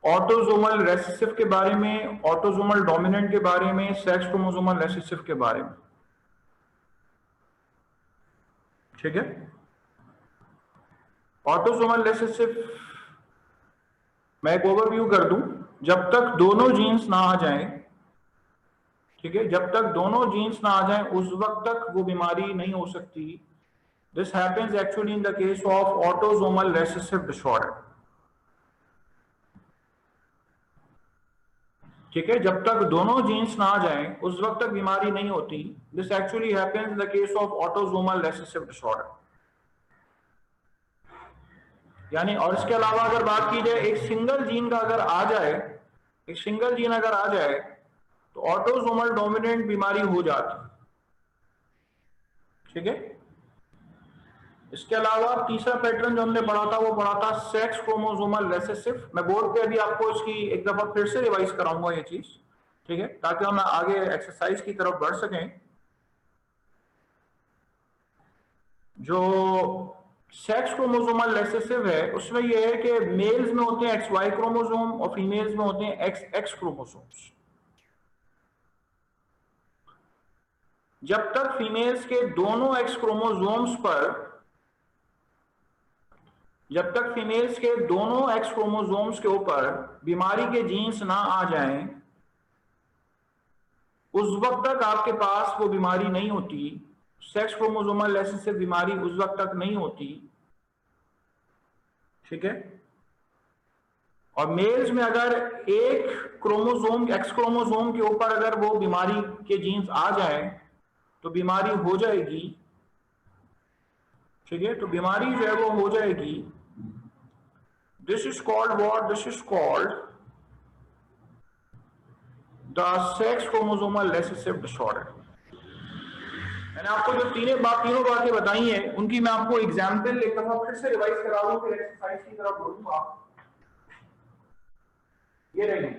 Autosomal recessive के बारे में, ऑटोसोमल डोमिनेंट के बारे में, सेक्स क्रोमोसोमल रेसेसिव के बारे में। ठीक है, ऑटोसोमल रेसेसिव मैं एक ओवरव्यू कर दूं। जब तक दोनों जीन्स ना आ जाएं, ठीक है, जब तक दोनों जीन्स ना आ जाएं उस वक्त तक वो बीमारी नहीं हो सकती। This happens actually in the case of autosomal recessive disorder. ठीक है, जब तक दोनों जीन्स ना आ जाएं उस वक्त तक बीमारी नहीं होती। This actually happens in the case of autosomal recessive disorder. यानी और इसके अलावा अगर बात की जाए, एक सिंगल जीन का अगर आ जाए, एक सिंगल जीन अगर आ जाए तो ऑटोसोमल डोमिनेंट बीमारी हो जाती। ठीक है, इसके अलावा तीसरा पैटर्न जो हमने पढ़ा था वो पढ़ा था सेक्स क्रोमोसोमल रेसेसिव। मैं बोर्ड पे अभी आपको इसकी एक दफा फिर से रिवाइज कराऊंगा ये चीज, ठीक है, ताकि हम आगे एक्सरसाइज की तरफ बढ़ सकें। जो सेक्स क्रोमोसोमल रेसेसिव है उसमें यह है कि मेल्स में होते हैं XY क्रोमोसोम और फीमेल्स में होते हैं XX क्रोमोसोम्स। जब तक फीमेल्स के दोनों X क्रोमोसोम्स पर, जब तक फीमेल्स के दोनों X क्रोमोसोम्स के ऊपर बीमारी के जीन्स ना आ जाएं उस वक्त तक आपके पास वो बीमारी नहीं होती। सेक्स क्रोमोसोमल रेसेसिव बीमारी उस वक्त तक नहीं होती। ठीक है, और मेल्स में अगर एक क्रोमोसोम X क्रोमोसोम के ऊपर अगर वो बीमारी के जीन्स आ जाए तो बीमारी हो जाएगी। ठीक है, तो बीमारी जो है वो हो जाएगी। This is called what? This is called the sex chromosomal recessive disorder. मैंने आपको जो तीनों बातें बताई हैं उनकी मैं आपको एग्जाम्पल एक दफा फिर से रिवाइज करा दूं, फिर एक्सरसाइज की तरफ बढ़ूंगा। ये रही,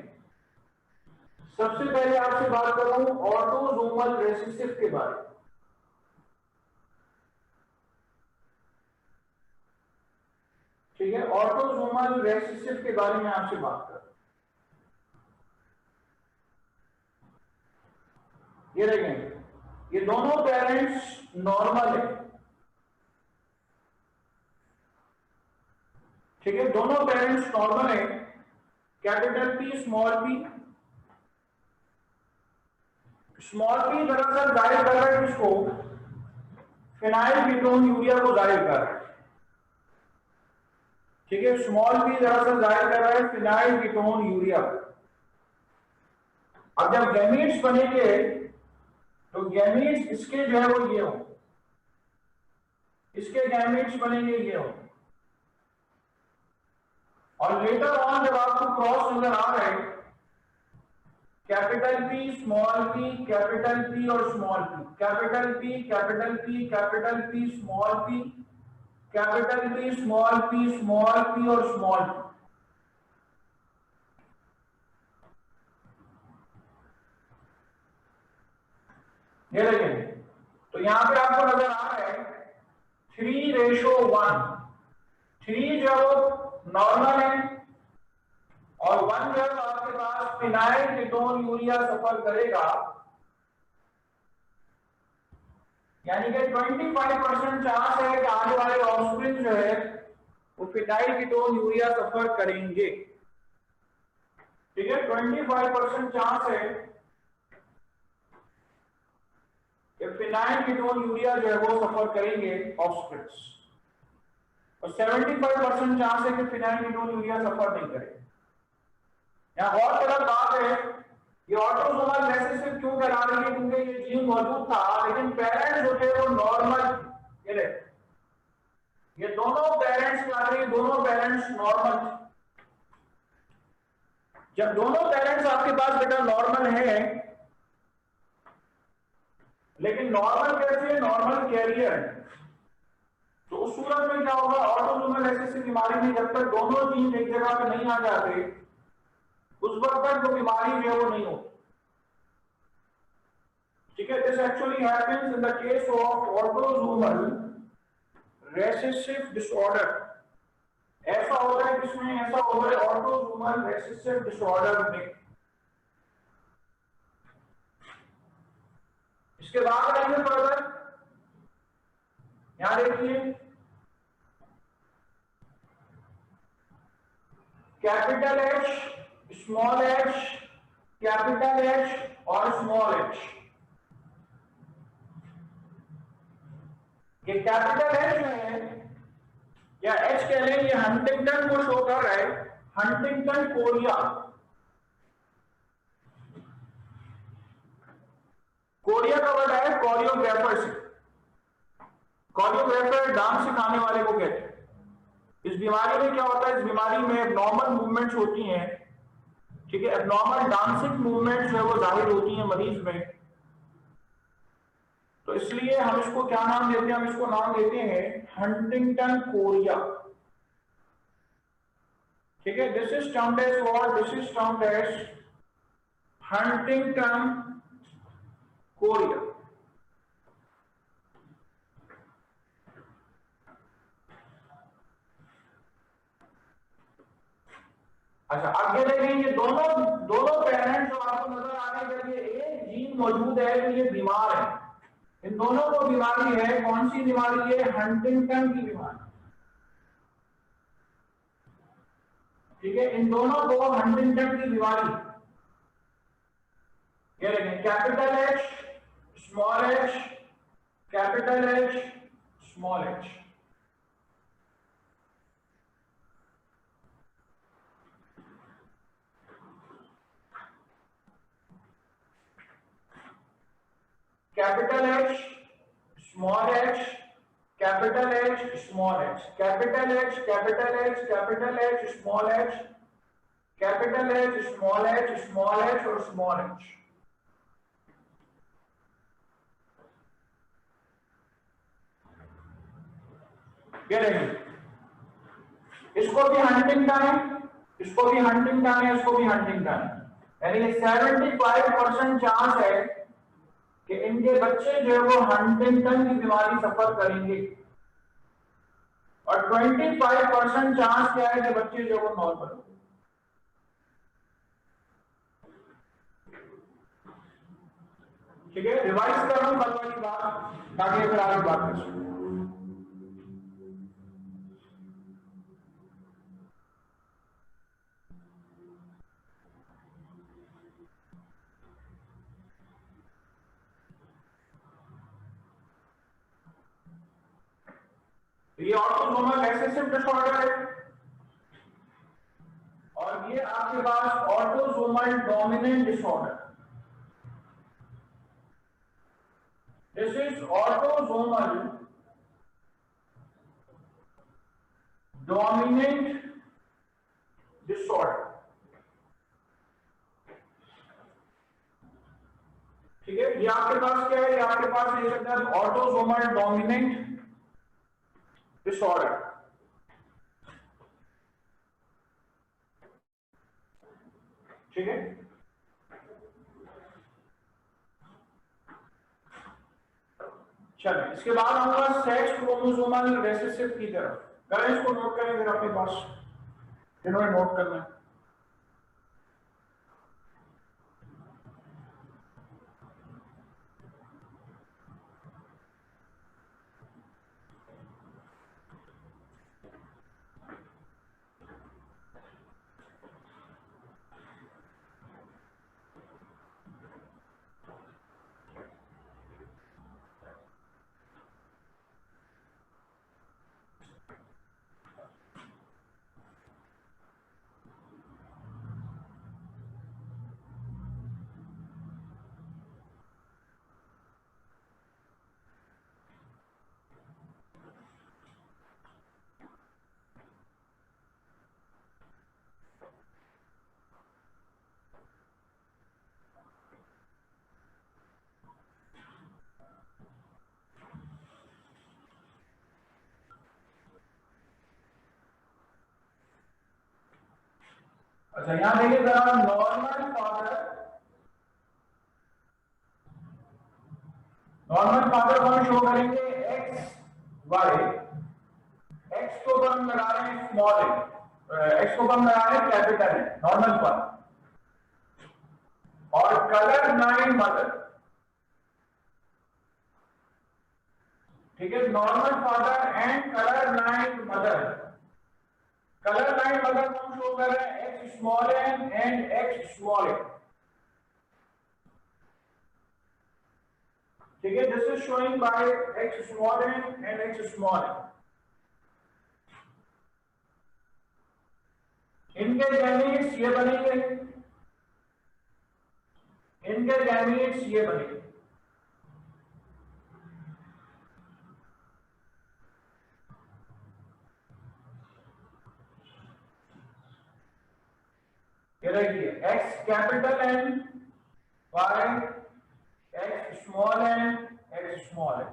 सबसे पहले आपसे बात कर रहा हूं ऑटोसोमल रेसेसिव के बारे में। ठीक है, ऑटोसोमल रेसेसिव के बारे में आपसे बात कर रहा हूं। ये देखें, ये दोनों पेरेंट्स नॉर्मल है। ठीक है, दोनों पेरेंट्स नॉर्मल है। Capital P small p। Small p दरअसल जाहिर कर रहा है किसको? फिनाइल कीटोन यूरिया को जाहिर कर रहा है। ठीक है, स्मॉल p दरअसल जाहिर कर रहा है फिनाइल कीटोन यूरिया। अब जब गैमीट्स बनेंगे तो गैमीट्स इसके जो है वो ये हो, इसके गैमीट्स बनेंगे ये हो। और लेटर ऑन जब आपको क्रॉस नजर आ रहे हैं, capital P small p, capital P और small p, capital P capital P capital P small p, capital P small p और स्मॉल p। ये देखें, तो यहां पे आपको नजर आ रहा है 3:1। 3 जो नॉर्मल है और 1 जब आपके पास फिनाइल कीटोन यूरिया सफर करेगा, यानी कि 25% चांस है कि आने वाले ऑफस्प्रिंग जो है वो फिनाइल कीटोन यूरिया सफर करेंगे। ठीक है, 25% चांस है कि फिनाइल कीटोन यूरिया जो है वो सफर करेंगे ऑफस्प्रिंग्स, और 75% चांस है कि फिनाइल कीटोन यूरिया सफर नहीं करेगा। यहाँ और बड़ा बात है, ये ऑटोसोमल रेसेसिव क्यों करा रही है? क्योंकि ये जीन मौजूद था लेकिन पेरेंट्स जो थे वो नॉर्मल। ये दोनों पेरेंट्स क्या थे? दोनों पेरेंट्स नॉर्मल। जब दोनों पेरेंट्स आपके पास बेटा नॉर्मल है, लेकिन नॉर्मल कैसे? नॉर्मल कैरियर है, तो उस सूरत में क्या होगा? ऑटोसोमल रेसेसिव बीमारी में जब तक दोनों जीन एक जगह पे नहीं आ जाते उस वक्त तक वो बीमारी जो है वो नहीं होती। ठीक है, this actually happens in the case of autosomal recessive disorder. ऐसा होता है किसमें, ऐसा होता है ऑटोसोमल रिसेसिव डिसऑर्डर में। इसके बाद आएंगे फर्दर, यहां देखिए capital H, small H, capital H और स्मॉल एच। ये कैपिटल एच है या एच कह लें, ये हंटिंगटन को शो कर रहा है, हंटिंगटन कोरिया। कोरिया का वर्ड है कोरियोग्राफर से, कोरियोग्राफर डांस सिखाने वाले को कहते हैं। इस बीमारी में क्या होता है, इस बीमारी में एबनॉर्मल मूवमेंट्स होती हैं, ठीक है, एबनॉर्मल डांसिंग मूवमेंट्स है वो जाहिर होती हैं मरीज में। तो इसलिए हम इसको क्या नाम देते हैं, हम इसको नाम देते हैं हंटिंगटन कोरिया, ठीक है। This is termed as what, this is termed as Huntington chorea. अच्छा, आगे देखिए, ये दोनों पेरेंट्स जो आपको नजर आ रहे हैं, एक जीन मौजूद है तो ये बीमार है, इन दोनों को बीमारी है। कौन सी बीमारी है, हंटिंगटन की बीमारी, ठीक है, इन दोनों को हंटिंगटन की बीमारी। ये देखें, capital H, small H, capital H, small H. Capital H, small H, capital H, small H, capital H, capital H, capital H, small H, capital H, small H, small H और small H. ये देखिए, इसको भी Huntington है, इसको भी Huntington है, इसको भी हंटिंगटन है, यानी 75% चांस है कि इनके बच्चे जो है वो हंटिंगटन की बीमारी सफर करेंगे, और 25% चांस क्या है कि बच्चे जो है वो नॉर्मल होंगे। ठीक है, रिवाइज कर रहा हूं कल वाली बात ताकि फिर आगे बात कर सकूं। ये ऑटोसोमल रिसेसिव डिसऑर्डर है, और ये आपके पास autosomal dominant disorder. This is autosomal dominant disorder, ठीक है। ये आपके पास क्या है, ये आपके पास ये शब्द है ऑटोसोमल डोमिनेंट डिसऑर्डर, ठीक है। चलिए, इसके बाद आऊंगा सेक्स क्रोमोसोमल रिसेसिव की तरफ। करें, इसको नोट करें फिर अपने पास, इन्होंने नोट करना है। अच्छा, यहां देखिए जरा, नॉर्मल फादर कौन शो करेंगे, एक्स वाई, एक्स को अगर हम लगा रहे हैं स्मॉल है, एक्स को हम लगा रहे हैं कैपिटल है, नॉर्मल फादर, और कलर 9 मदर, ठीक है, normal father and colour 9 mother. Colour 9 mother को हम शो कर रहे हैं X small N and X small N, ठीक है, this is showing by X small N and X small N. इनके गैमीट्स ये बनेंगे, इनके गैमीट्स ये बनेंगे, ये देखिए X capital N by X small N X small N,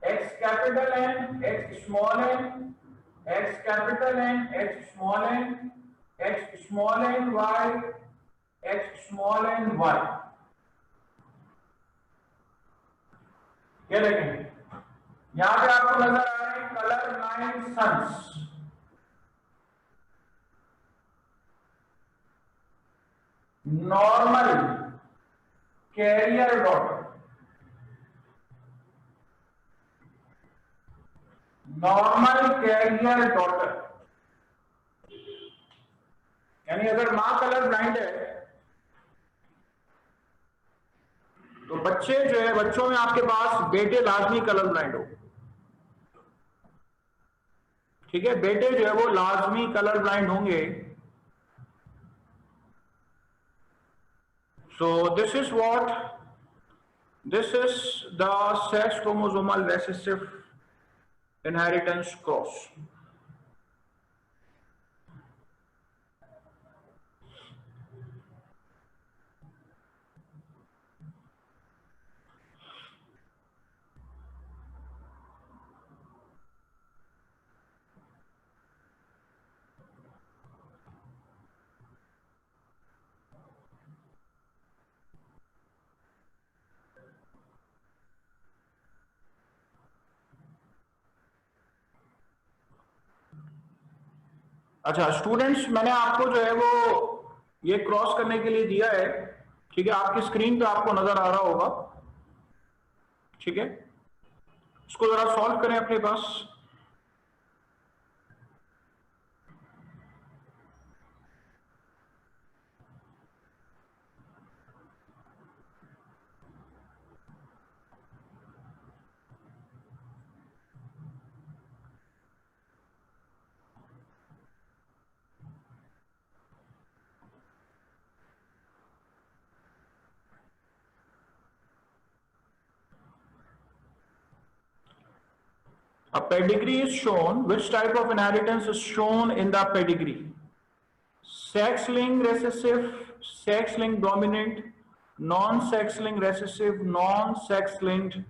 X capital N X small N, X capital N X small N, X small N Y, X small N Y. ये देखेंगे यहां पे आपको नजर आ रहे हैं colour 9 sons, normal carrier daughter, normal carrier daughter, यानी अगर मां कलर ब्लाइंड है तो बच्चे जो है, बच्चों में आपके पास बेटे लाजमी कलर ब्लाइंड हो, ठीक है, बेटे जो है वो लाजमी कलर ब्लाइंड होंगे। So this is what, this is the sex chromosomal recessive inheritance cross. अच्छा स्टूडेंट्स, मैंने आपको जो है वो ये क्रॉस करने के लिए दिया है, ठीक है, आपकी स्क्रीन पे आपको नजर आ रहा होगा, ठीक है, इसको जरा सॉल्व करें अपने पास। A pedigree is shown. Which type of inheritance is shown in the pedigree? Sex-linked recessive, sex-linked dominant, non-sex-linked recessive, non-sex-linked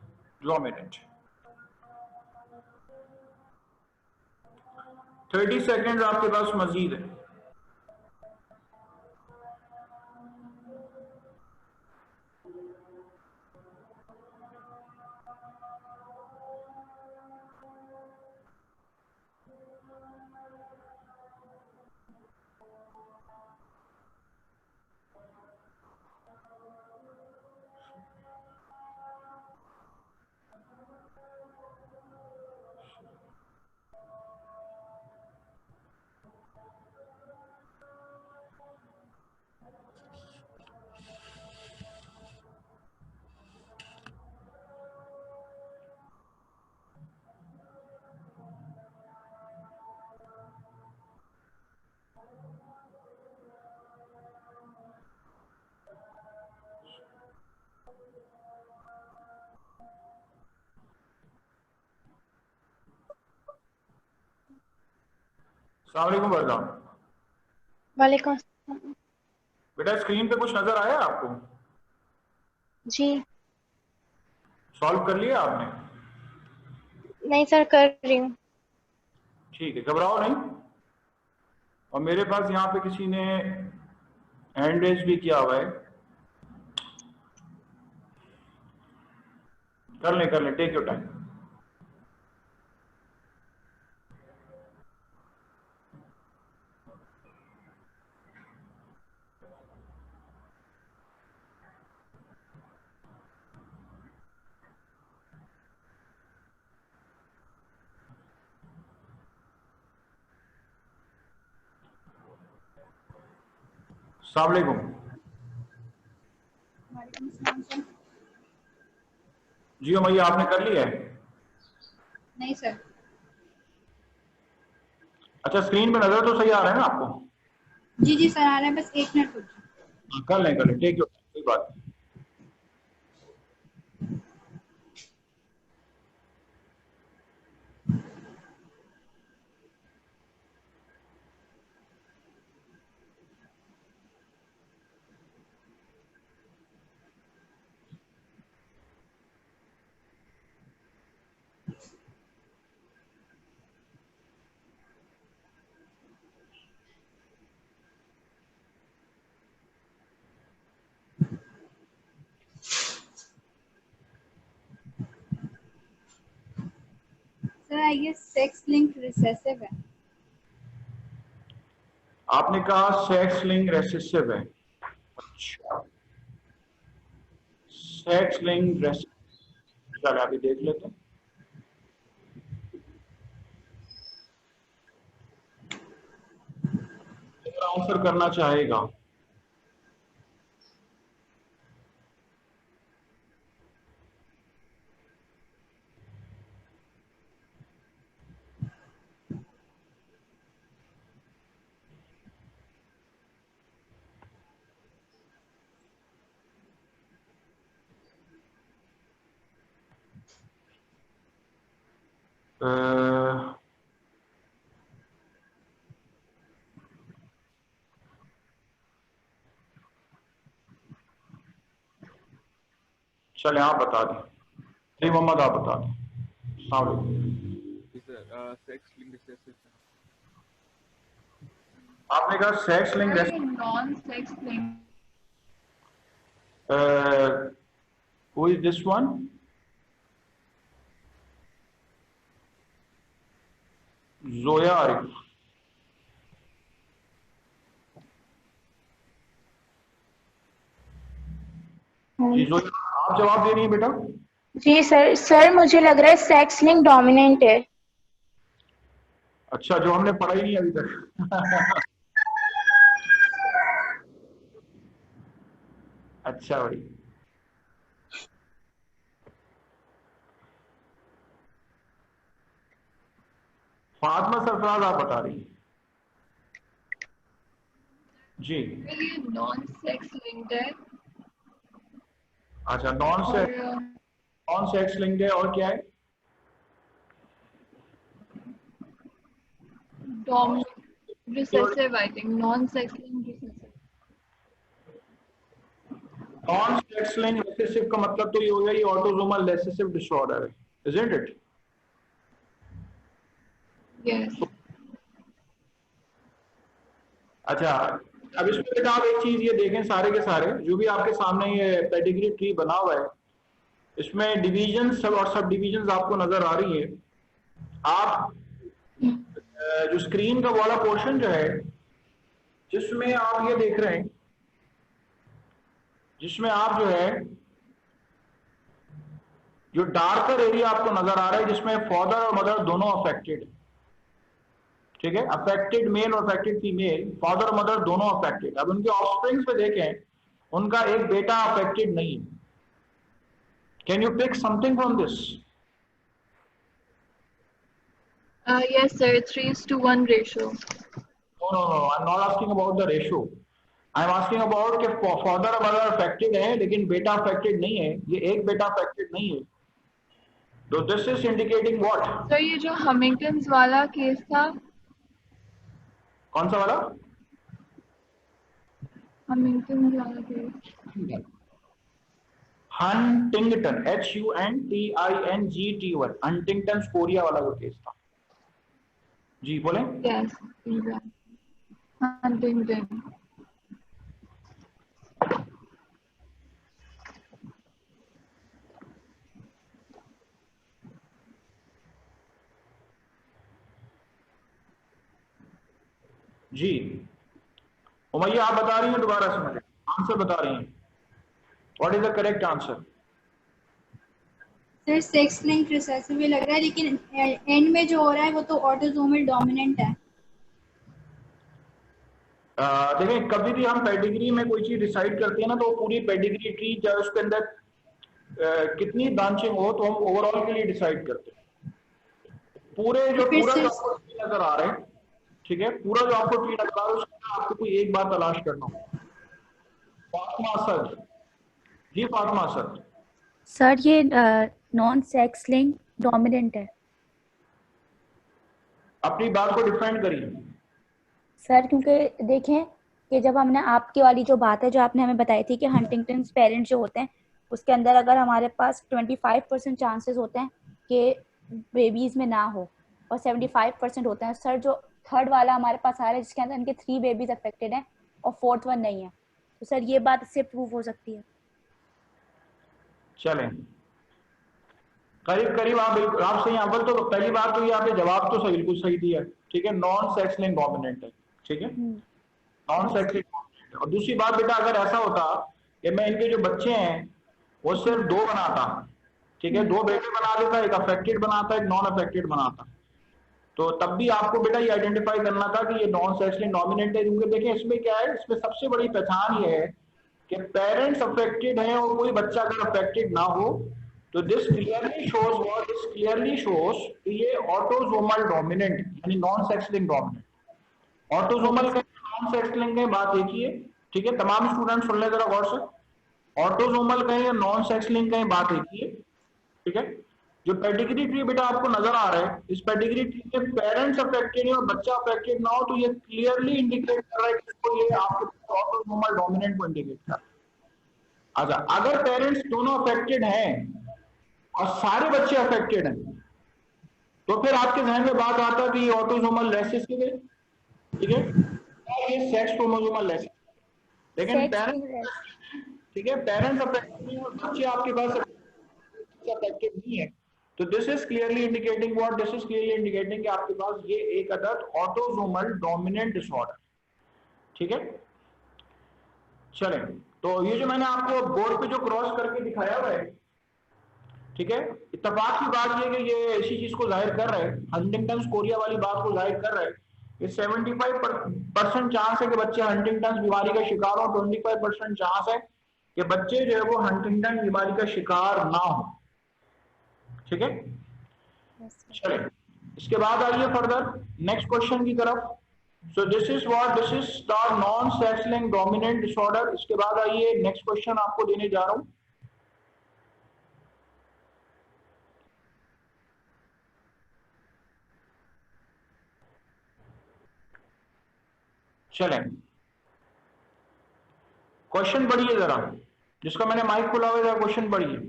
dominant. 30 second आपके पास मजीद है। अस्सलामुअलैकुम वरदान। वालेकुम बेटा स्क्रीन पे कुछ नजर आया आपको? जी। सॉल्व कर लिया आपने? नहीं सर, कर रही हूँ। ठीक है, घबराओ नहीं। और मेरे पास यहाँ पे किसी ने हैंड रेज भी किया हुआ है, कर ले टेक योर टाइम। अस्सलाम वालेकुम। वालेकुम सलाम सर। जी उमैया, आपने कर लिया है? नहीं सर। अच्छा, स्क्रीन पे नजर तो सही आ रहा है ना आपको? जी जी सर आ रहा है, बस 1 मिनट रुकिए। हाँ, कर लें ठीक है, कोई बात नहीं। Sir I guess sex link recessive है। आपने कहा सेक्स लिंक रेसेसिव है। अच्छा, सेक्स लिंक रेसेसिव, चलिए अभी देख लेते हैं। आंसर करना चाहेगा? चले आप बता दें। जी मोहम्मद, आप बता दें। अस्सलाम वालेकुम। Sex link recessive. आपने कहा sex link non sex link. who is this one? Zoya Arif. जी जोया, आप जवाब दे रही हैं बेटा? जी सर मुझे लग रहा है सेक्स लिंक डोमिनेंट है। अच्छा, जो हमने पढ़ा ही नहीं अभी तक। अच्छा भाई, फातिमा सरफराज आप बता रही हैं? जी नॉन सेक्स लिंक है। अच्छा, नॉन सेक्स लिंक है, और क्या है? Recessive I think non sex link recessive. Non sex link recessive का मतलब तो ये हो गया, ये ऑटोसोमल रिसेसिव डिसऑर्डर है, इजंट इट? यस। अच्छा, अब इसमें बेटा आप एक चीज ये देखें, सारे के सारे जो भी आपके सामने ये पेडिग्री ट्री बना हुआ है, इसमें डिवीजन सब और सब डिवीजन आपको नजर आ रही है। आप जो स्क्रीन का वाला पोर्शन जो है, जिसमें आप ये देख रहे हैं, जिसमें आप जो है जो डार्कर एरिया आपको नजर आ रहा है, जिसमें फादर और मदर दोनों अफेक्टेड, ठीक है, अफेक्टेड मेल और अफेक्टेड फीमेल, फादर और मदर दोनों अफेक्टेड। अब उनके ऑफस्प्रिंग्स पे देखें, उनका एक बेटा अफेक्टेड नहीं है। Can you pick something from this? Yes sir, 3:1 ratio. No, I'm not asking about the ratio. I'm asking about कि फादर और मदर अफेक्टेड है लेकिन बेटा अफेक्टेड नहीं है, ये एक बेटा अफेक्टेड नहीं है, तो this is indicating what? Sir ये जो हमिंगटन्स वाला केस था। कौन सा वाला? हमिंगटन्स वाला केस। हंटिंगटन, HUNTINGTON, हंटिंगटन स्कोरिया वाला जो केस था। जी बोले। Yes, Huntington. जी उमैया, आप बता रही हैं, दोबारा से मुझे आंसर बता रही हैं, what is the correct answer? Sir sex link recessive लग रहा है, लेकिन एंड में जो हो रहा है वो तो ऑटोसोमल डोमिनेंट है। देखिए कभी भी हम पेडिग्री में कोई चीज डिसाइड करते हैं ना, तो पूरी पेडिग्री ट्री चाहे उसके अंदर कितनी ब्रांचिंग हो, तो हम ओवरऑल के लिए डिसाइड करते हैं। पूरे जो फिर पूरा जो सिर्फ आपको ट्री नजर आ रहे हैं, ठीक है, पूरा जो आपको ट्री नजर आ रहा है उसमें आपको कोई एक बात तलाश करना होगा। फातिमा सर, जी फातिमा सर। सर ये नॉन सेक्स लिंक डोमिनेंट है अपनी बात को डिफेंड करिए। सर, क्योंकि देखें कि जब हमने आपकी वाली जो बात है जो आपने हमें बताई थी कि हंटिंगटन पेरेंट्स जो होते हैं उसके अंदर अगर हमारे पास 25% चांसेस होते हैं कि बेबीज में ना हो और 75% होते हैं सर, जो थर्ड वाला हमारे पास आ रहा है जिसके अंदर इनके 3 बेबीज अफेक्टेड हैं और फोर्थ वन नहीं है, तो सर ये बात इससे प्रूव हो सकती है। चलें, करीब करीब आप बिल्कुल आप सही। अव्वल तो पहली बात तो ये आपने जवाब तो सही बिल्कुल सही दिया, ठीक है, नॉन सेक्स लिंक डोमिनेंट है, ठीक है, नॉन सेक्स लिंक डोमिनेंट है। और दूसरी बात बेटा, अगर ऐसा होता कि मैं इनके जो बच्चे हैं वो सिर्फ 2 बनाता, ठीक है, 2 बेटे बना देता, एक अफेक्टेड बनाता, एक नॉन अफेक्टेड बनाता, तो तब भी आपको बेटा ये आइडेंटिफाई करना था कि ये नॉन सेक्स लिंक डोमिनेंट है। क्योंकि देखिए इसमें क्या है, इसमें सबसे बड़ी पहचान ये है कि पेरेंट्स अफेक्टेड हैं और कोई बच्चा अगर अफेक्टेड ना हो, तो दिस क्लियरली शोज ये ऑटोसोमल डोमिनेंट यानी non sex link dominant. Autosomal का नॉन सेक्स लिंक में बात एक ही है, ठीक है, तमाम स्टूडेंट सुन ले जरा गौर से। ऑटोसोमल का या नॉन सेक्स लिंक का बात एक ही है, ठीक है। जो पेडिग्री ट्री बेटा आपको नजर आ रहा है, इस पेडिग्री ट्री में पेरेंट्स अफेक्टेड है और बच्चा अफेक्टेड ना हो, तो ये क्लियरली इंडिकेट कर रहा है कि ये आपके ऑटोसोमल डोमिनेंट को इंडिकेट कर रहा है। अच्छा, अगर पेरेंट्स दोनों अफेक्टेड हैं और सारे बच्चे अफेक्टेड हैं, तो फिर आपके जहन में बात आता है कि ये ऑटोसोमल रेसेसिव है, ठीक है, और ये सेक्स क्रोमोसोमल रेसेसिव। लेकिन पेरेंट्स, ठीक है, पेरेंट्स अफेक्टेड नहीं और बच्चे आपके पास अफेक्टेड नहीं है, तो this is clearly indicating what, this is clearly indicating कि आपके पास ये एक अदद ऑटोसोमल डोमिनेंट डिसऑर्डर, ठीक है। चलें, तो ये जो मैंने आपको बोर्ड पे जो क्रॉस करके दिखाया हुआ है, ठीक है, इत्तेफाक की बात ये कि ये इसी चीज को जाहिर कर रहा है, हंटिंगटन कोरिया वाली बात को जाहिर कर रहा है। ये 75% चांस है कि बच्चे हंटिंगटन बीमारी का शिकार हो, 25% चांस है कि बच्चे जो है वो हंटिंगटन बीमारी का शिकार ना हो, ठीक है। चलिए इसके बाद आइए फर्दर नेक्स्ट क्वेश्चन की तरफ। So this is the non sex link dominant disorder. इसके बाद आइए नेक्स्ट क्वेश्चन आपको देने जा रहा हूं। चलें, क्वेश्चन पढ़िए जरा, जिसका मैंने माइक खोला हुआ है क्वेश्चन पढ़िए।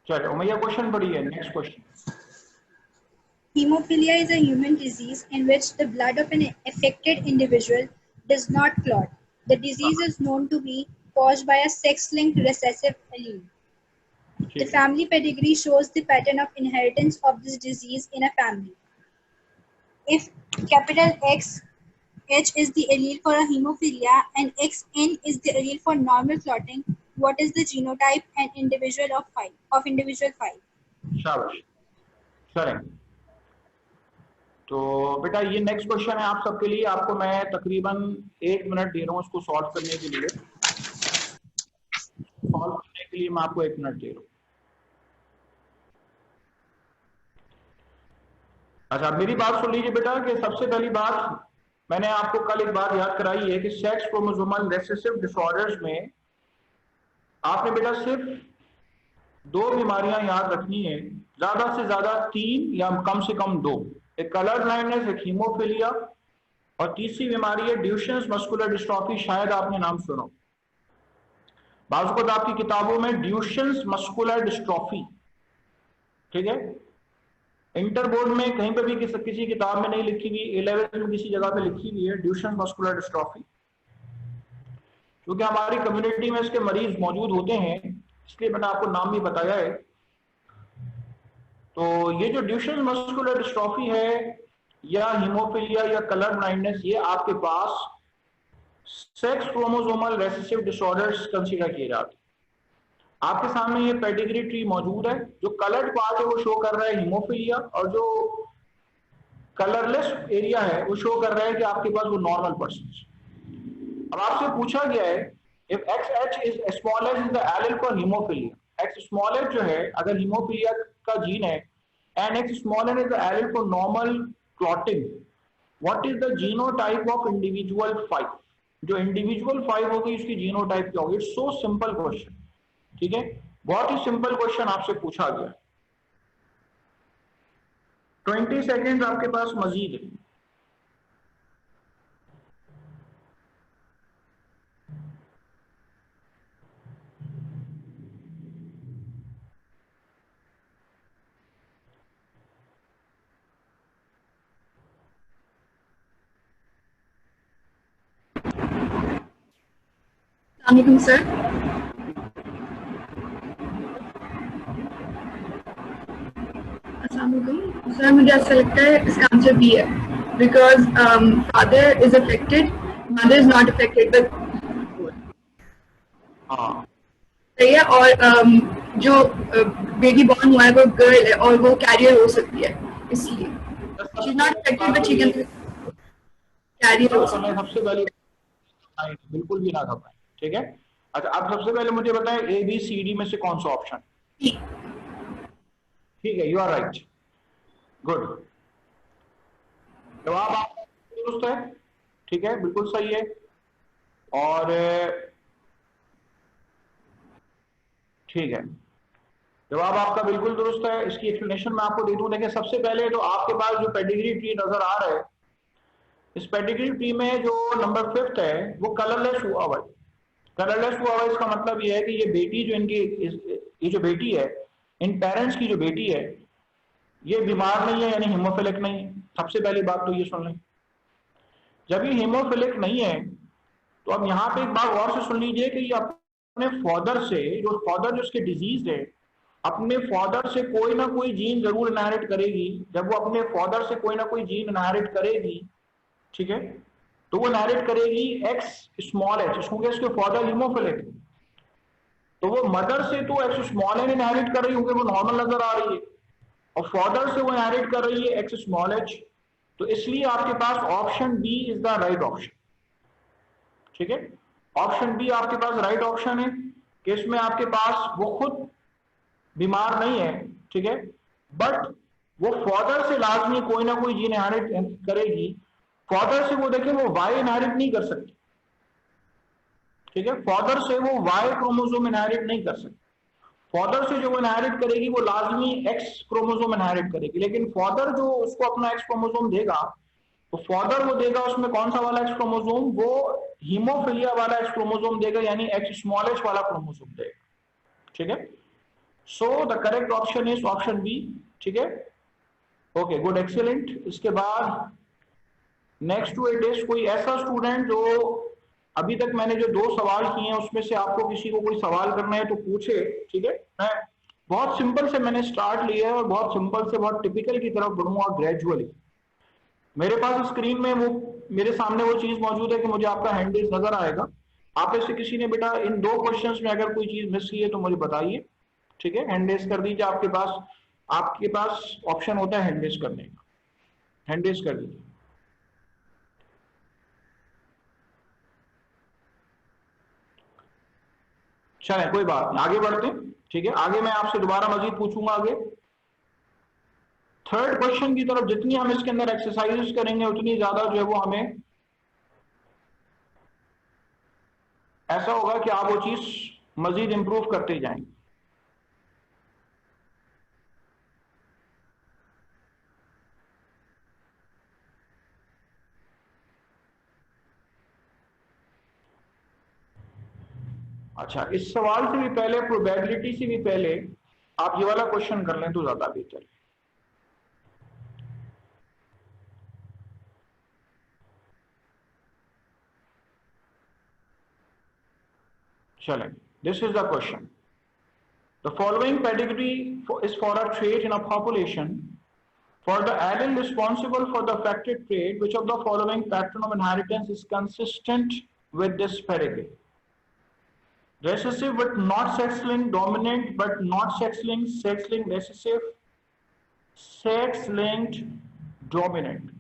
चलिए उमैया क्वेश्चन पढ़िए, next question. Hemophilia is a human disease in which the blood of an affected individual does not clot. The disease is known to be caused by a sex-linked recessive allele. The family pedigree shows the pattern of inheritance of this disease in a family. If capital XH is the allele for a hemophilia and XN is the allele for normal clotting, what is the genotype and individual individual 5? शाबाश, चलें। तो बेटा ये next question है आप सबके लिए, आपको मैं तकरीबन 1 मिनट दे रहा हूँ इसको सॉल्व करने के लिए। सॉल्व करने के लिए मैं आपको 1 मिनट दे रहा हूँ। अच्छा, मेरी बात सुन लीजिए बेटा कि सबसे पहली बात मैंने आपको कल एक बात याद कराई है कि सेक्स क्रोमोसोमल रेसेसिव डिसऑर्डर्स में आपने बेटा सिर्फ 2 बीमारियां याद रखनी है, ज्यादा से ज्यादा 3 या कम से कम 2, एक कलर ब्लाइंडनेस, एक हीमोफीलिया, और तीसरी बीमारी है ड्यूशेंस मस्कुलर डिस्ट्रॉफी। शायद आपने नाम सुना, बाज़ आपकी किताबों में ड्यूशेंस मस्कुलर डिस्ट्रॉफी, ठीक है, इंटर बोर्ड में कहीं पे भी किसी किताब में नहीं लिखी हुई, 11th में किसी जगह पे लिखी हुई है ड्यूशेंस मस्कुलर डिस्ट्रॉफी। क्योंकि हमारी कम्युनिटी में इसके मरीज मौजूद होते हैं, इसलिए मैंने आपको नाम भी बताया है। तो ये जो ड्यूशेन मस्कुलर डिस्ट्रॉफी है या हीमोफिलिया या कलर ब्लाइंडनेस, ये आपके पास sex chromosomal recessive disorders consider किए जाते हैं। आपके सामने ये पेडिग्री ट्री मौजूद है। जो कलर्ड पार्ट है वो शो कर रहा है हीमोफिलिया, और जो कलरलेस एरिया है वो शो कर रहा है कि आपके पास वो नॉर्मल पर्सन। अब आपसे पूछा गया है if XH is small h is the allele for haemophilia, x small h जो है अगर हीमोफिलिया का जीन है, and x small n is the allele for normal clotting, what is the genotype of individual 5? जो individual 5 होगी उसकी genotype क्या होगी? इट्स सो सिंपल क्वेश्चन, ठीक है, बहुत ही सिंपल क्वेश्चन आपसे पूछा गया। 20 सेकेंड आपके पास मजीद है। Assalamualaikum sir. Assalamualaikum. सर मुझे ऐसा लगता है इसका आंसर बी है, because father is affected, mother is not affected, but हाँ, सही है। और जो बेबी बॉर्न हुआ है वो गर्ल है और वो कैरियर हो सकती है, इसलिए she is not affected but she can carrier हो सकती है। सबसे पहले बिल्कुल भी ना घबराएं, ठीक है। अच्छा, आप सबसे पहले मुझे बताएं ABCD में से कौन सा ऑप्शन? ठीक है, यू आर राइट, गुड। जवाब आपका दुरुस्त है, ठीक है, बिल्कुल सही है। और ठीक है, जवाब आपका बिल्कुल दुरुस्त है। इसकी एक्सप्लेनेशन मैं आपको दे दूं। देखिए, सबसे पहले तो आपके पास जो पेडिग्री ट्री नजर आ रहा है, इस पेडिग्री ट्री में जो नंबर 5 है वो कलरलेस हुआ हुआ है। कलरलेस हुआ हुआ इसका मतलब ये है कि ये बेटी जो इनकी, ये जो बेटी है, इन पेरेंट्स की जो बेटी है, ये बीमार नहीं है, यानी हीमोफिलिक नहीं है। सबसे पहली बात तो ये सुन लें। जब ये हीमोफिलिक नहीं है तो अब यहाँ पे एक बात गौर से सुन लीजिए कि ये अपने फादर से, जो फादर जो इसके डिजीज है, अपने फादर से कोई ना कोई जीन जरूर इनहेरिट करेगी। जब वो अपने फादर से कोई ना कोई जीन इनहेरिट करेगी, ठीक है, तो वो इनहेरिट करेगी X स्मॉल h, क्योंकि इसके फादर हीमोफिलिक, तो वो मदर से तो X स्मॉल n इनहेरिट कर रही होगी, वो नॉर्मल नजर आ रही है, और फादर से वो इनहेरिट कर रही है X स्मॉल h। तो इसलिए आपके पास option B is the right option, ठीक है। ऑप्शन बी आपके पास राइट ऑप्शन है कि इसमें आपके पास वो खुद बीमार नहीं है, ठीक है, बट वो फादर से लाजमी कोई ना कोई जीन इनहेरिट करेगी। फादर से वो देखिए वो वाई इनहेरिट नहीं कर सकती, ठीक है, फादर से वो वाई क्रोमोसोम इनहेरिट नहीं कर सकती। फादर से जो वो इनहेरिट करेगी वो लाजमी एक्स क्रोमोसोम इनहेरिट करेगी, लेकिन फादर जो उसको अपना एक्स क्रोमोसोम देगा, तो फादर वो देगा उसमें कौन सा वाला एक्स क्रोमोसोम? वो हीमोफिलिया वाला एक्स क्रोमोसोम देगा, यानी एक्स स्मॉल एच वाला क्रोमोसोम देगा, ठीक है। So the correct option is option B, ठीक है। Okay, good, excellent. इसके बाद नेक्स्ट टू इट इज कोई ऐसा स्टूडेंट जो अभी तक मैंने जो 2 सवाल किए हैं उसमें से आपको किसी को कोई सवाल करना है तो पूछे, ठीक है। मैं बहुत सिंपल से मैंने स्टार्ट लिया है और बहुत सिंपल से बहुत टिपिकल की तरफ बढ़ूंगा ग्रेजुअली। मेरे पास स्क्रीन में वो, मेरे सामने वो चीज मौजूद है कि मुझे आपका हैंड रेज नजर आएगा। आप में से किसी ने बेटा इन 2 क्वेश्चंस में अगर कोई चीज मिस की है तो मुझे बताइए, ठीक है, हैंड रेज कर दीजिए। आपके पास ऑप्शन होता है हैंड रेज करने का, हैंड रेज कर दीजिए। चलें, कोई बात नहीं, आगे बढ़ते हैं, ठीक है। आगे मैं आपसे दोबारा मजीद पूछूंगा आगे। थर्ड क्वेश्चन की तरफ जितनी हम इसके अंदर एक्सरसाइजेस करेंगे उतनी ज्यादा जो है वो हमें ऐसा होगा कि आप वो चीज मजीद इंप्रूव करते जाएंगे। अच्छा, इस सवाल से भी पहले, प्रोबेबिलिटी से भी पहले आप ये वाला क्वेश्चन कर लें तो ज्यादा बेहतर है। चलें, this is the question. The following pedigree is for a trait in a population. For the allele responsible for the affected trait, which of the following pattern of inheritance is consistent with this pedigree? Recessive but not sex-linked, dominant but not sex-linked, sex-linked recessive, sex-linked dominant.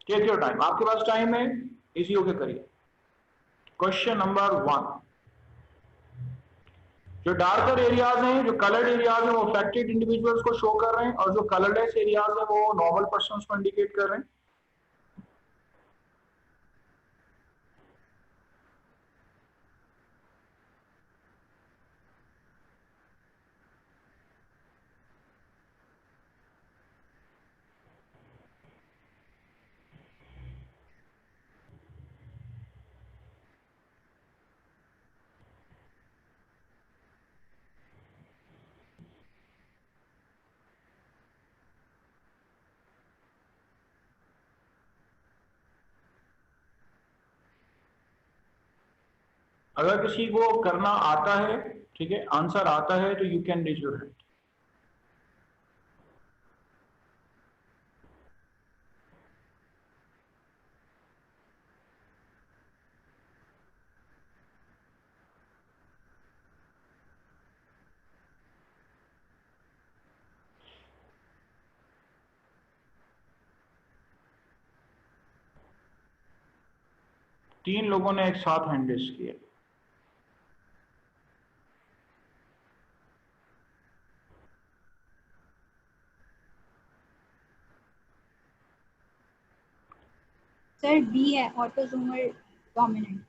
Take your time, आपके पास time है, easy होके करिए। Question number 1, जो darker areas हैं, जो coloured areas हैं, वो अफेक्टेड इंडिविजुअल्स को शो कर रहे हैं, और जो कलरलेस एरियाज हैं वो नॉर्मल पर्सन्स को इंडिकेट कर रहे हैं। अगर किसी को करना आता है, ठीक है, आंसर आता है, तो you can raise your hand. तीन लोगों ने एक साथ हैंड रेज किया। सर बी है, ऑटोसोमल डोमिनेंट।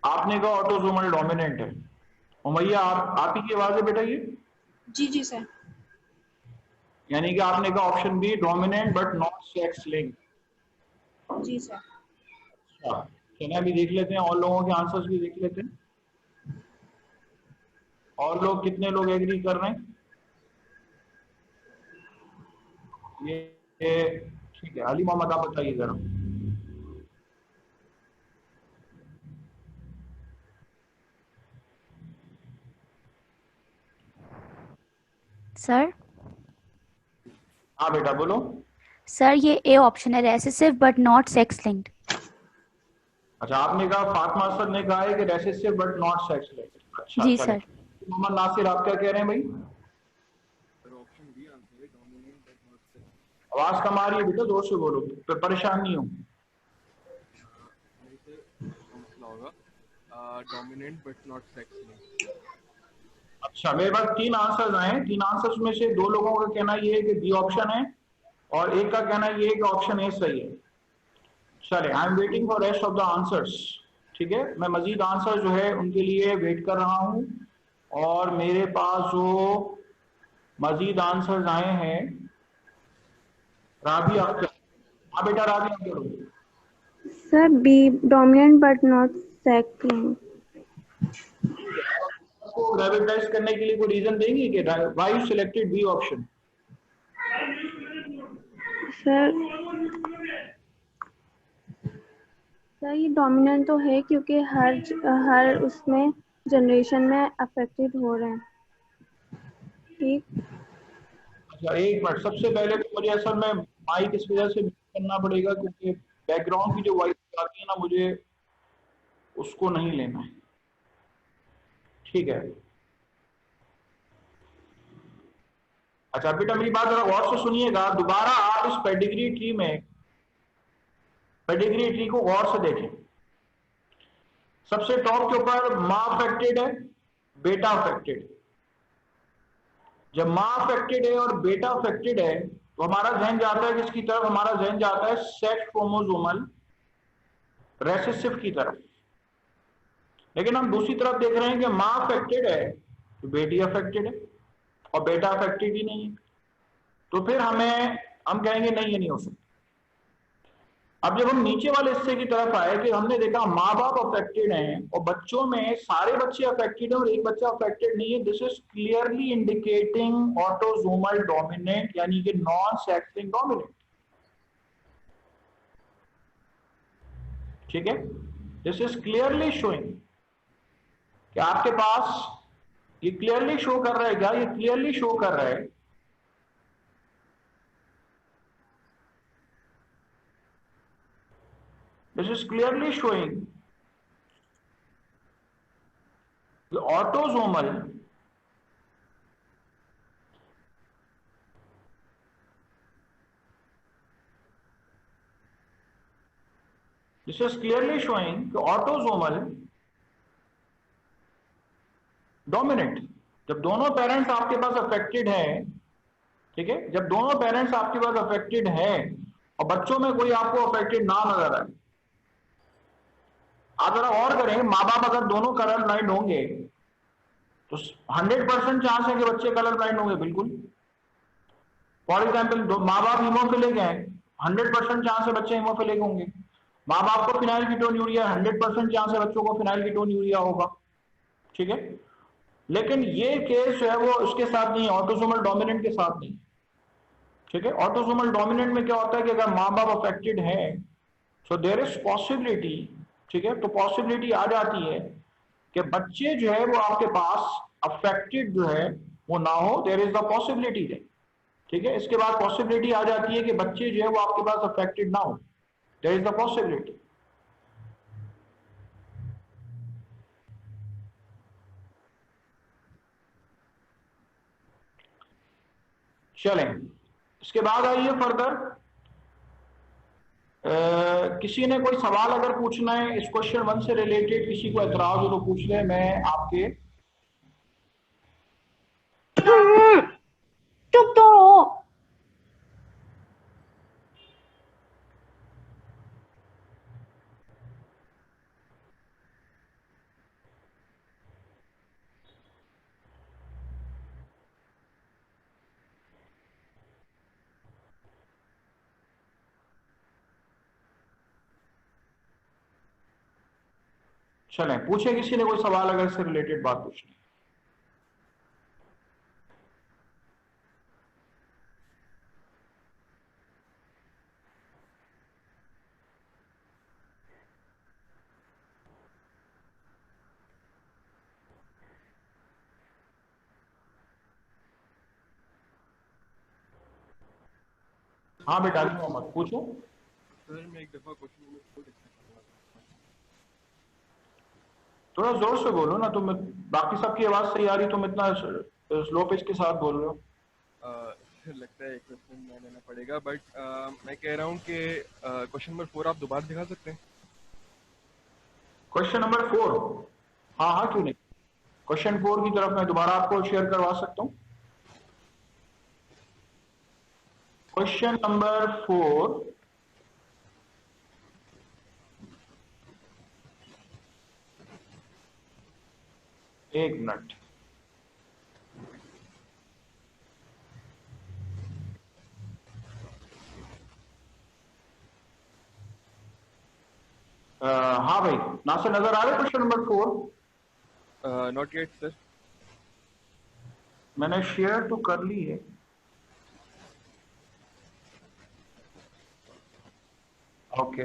आपने कहा ऑटोसोमल डोमिनेंट है। उमैया, आप ही की आवाज है बेटा ये? जी जी सर। यानी कि आपने कहा option B, dominant but not sex link. जी सर। अच्छा, चलिए अभी देख लेते हैं, और लोगों के आंसर्स भी देख लेते हैं। और लोग कितने लोग एग्री कर रहे हैं? ये ठीक है, अली मोहम्मद आप बताइए जरा। सर हाँ बेटा बोलो। सर ये ए ऑप्शन है, recessive but not sex linked. अच्छा, आपने कहा, फातिमा सर ने कहा है कि recessive but not sex linked. अच्छा जी चलिए। सर। मोहम्मद नासिर आप क्या कह रहे हैं भाई? आवाज कम आ रही है बेटा, जोर से बोलो, परेशान नहीं हो। Dominant but not sex linked. अच्छा, मेरे पास तीन आंसर्स आए। तीन आंसर्स में से दो लोगों का कहना ये है कि बी ऑप्शन है, और एक का कहना ये है कि ऑप्शन ए सही है। चले, I am waiting for rest of the answers. ठीक है, मैं मजीद आंसर जो है उनके लिए वेट कर रहा हूं, और मेरे पास जो मजीद आंसर्स आए हैं, राबी अख्तर। हाँ बेटा Rabi Akhtar. Sir B, dominant but not sex linked. को ग्रेविटाइज करने के लिए कोई रीजन देंगे कि why you selected B option? Sir ये डोमिनेंट तो है क्योंकि हर उसमें जनरेशन में अफेक्टेड हो रहे हैं। ठीक। अच्छा एक मिनट, सबसे पहले तो मुझे असल में माइक इस वजह से करना पड़ेगा क्योंकि बैकग्राउंड की जो वॉइस आती है ना, मुझे उसको नहीं लेना है। ठीक है। अच्छा बेटा मेरी बात जरा गौर से सुनिएगा, दोबारा आप इस पेडिग्री ट्री में, पेडिग्री ट्री को गौर से देखें। सबसे टॉप के ऊपर माँ अफेक्टेड है, बेटा अफेक्टेड। जब माँ अफेक्टेड है और बेटा अफेक्टेड है तो हमारा जहन जाता है किसकी तरफ? हमारा जहन जाता है सेक्स क्रोमोसोमल रेसेसिव की तरफ। लेकिन हम दूसरी तरफ देख रहे हैं कि माँ अफेक्टेड है तो बेटी अफेक्टेड है, और बेटा अफेक्टेड ही नहीं है। तो फिर हम कहेंगे नहीं, ये नहीं हो सकता। अब जब हम नीचे वाले हिस्से की तरफ आए कि हमने देखा माँ बाप अफेक्टेड हैं और बच्चों में सारे बच्चे अफेक्टेड हैं और एक बच्चा अफेक्टेड नहीं है, this is clearly indicating autosomal dominant, यानी कि नॉन सेक्स लिंक्ड डोमिनेंट। ठीक है, दिस इज क्लियरली शोइंग कि आपके पास, ये क्लियरली शो कर रहा है क्या, ये क्लियरली शो कर रहा है this is clearly showing the autosomal this is clearly showing the autosomal dominant। जब दोनों पेरेंट्स आपके पास अफेक्टेड हैं, ठीक है, जब दोनों पेरेंट्स आपके पास अफेक्टेड हैं और बच्चों में कोई आपको अफेक्टेड ना नजर आए, आप जरा और करें, माँ बाप अगर दोनों कलर ब्लाइंड होंगे तो 100% चांस है कि बच्चे कलर ब्लाइंड होंगे, बिल्कुल। फॉर एग्जाम्पल माँ बाप हीमोफिलिक हैं, 100% चांस है बच्चे हीमोफिलिक होंगे। माँ बाप को फिनाइल कीटोन्यूरिया, 100% चांस है बच्चों को फिनाइल कीटोन्यूरिया होगा। ठीक है, लेकिन ये केस जो है वो उसके साथ नहीं, ऑटोसोमल डोमिनेंट के साथ नहीं। ठीक है, ऑटोसोमल डोमिनेंट में क्या होता है कि अगर माँ बाप अफेक्टेड है सो देयर इज पॉसिबिलिटी, ठीक है, तो पॉसिबिलिटी आ जाती है कि बच्चे जो है वो आपके पास अफेक्टेड जो है वो ना हो, देयर इज द पॉसिबिलिटी है। ठीक है, इसके बाद पॉसिबिलिटी आ जाती है कि बच्चे जो है वो आपके पास अफेक्टेड ना हो, देयर इज द पॉसिबिलिटी। चलें, इसके बाद आइए फर्दर, किसी ने कोई सवाल अगर पूछना है इस क्वेश्चन 1 से रिलेटेड, किसी को एतराज हो तो पूछ ले, मैं आपके चुप तो हो। चलें, पूछे किसी ने कोई सवाल अगर इससे रिलेटेड बात पूछनी। हाँ बेटा, मोहम्मद पूछो। सर मैं एक दफा क्वेश्चन नंबर 4 देखना चाहूंगा। थोड़ा जोर से बोलो ना, तुम बाकी सबकी आवाज सही आ रही, तुम इतना स्लो पिच के साथ बोल रहे हो। लगता है एक क्वेश्चन मैं लेना पड़ेगा, बट मैं कह रहा हूँ कि क्वेश्चन नंबर 4 आप दोबारा दिखा सकते हैं? क्वेश्चन नंबर 4, हाँ हाँ क्यों नहीं, क्वेश्चन 4 की तरफ मैं दोबारा आपको शेयर करवा सकता हूँ। क्वेश्चन नंबर 4, एक मिनट, हाँ भाई नासिर, नजर आ रहा है question number 4? Not yet sir. मैंने शेयर तो कर ली है। ओके,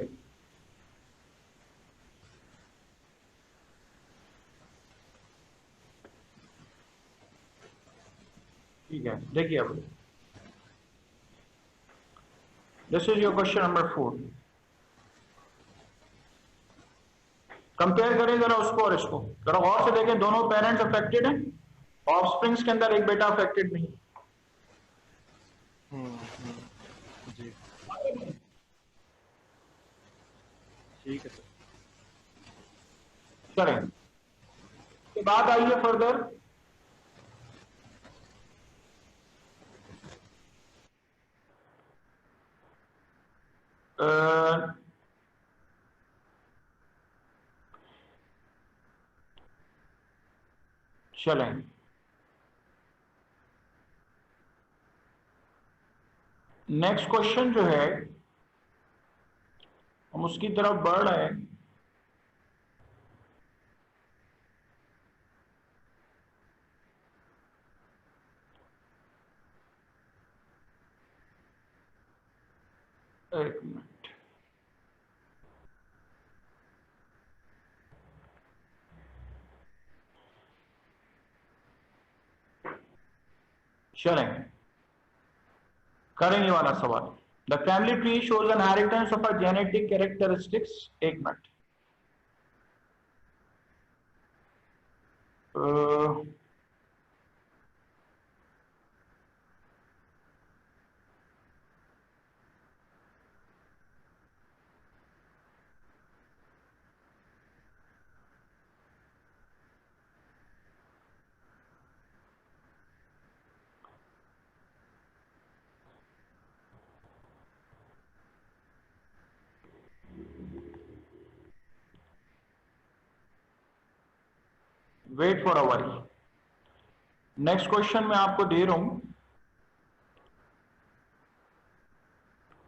ठीक है, देखिए अब this is your question number 4। Compare करें जरा उसको और इसको, जरा गौर से देखें, दोनों पेरेंट्स अफेक्टेड हैं, ऑफस्प्रिंग्स के अंदर एक बेटा अफेक्टेड नहीं। जी ठीक है सर। करें, उसके बाद आइए फर्दर, चलें, नेक्स्ट क्वेश्चन जो है हम उसकी तरफ बढ़ रहे हैं। एक मिनट, चलें करेंगे वाला सवाल। The family tree shows an inheritance of a genetic characteristics. एक minute, wait for a while. Next question मैं आपको दे रहा हूं,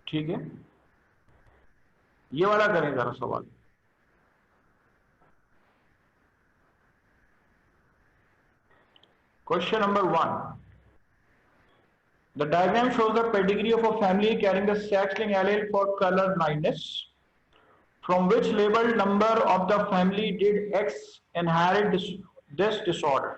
ठीक है? ये वाला करें जरा सवाल। Question number 1, the diagram shows the pedigree of a family carrying the sex-linked allele for color blindness. From which labeled number of the family did X inherit this disorder?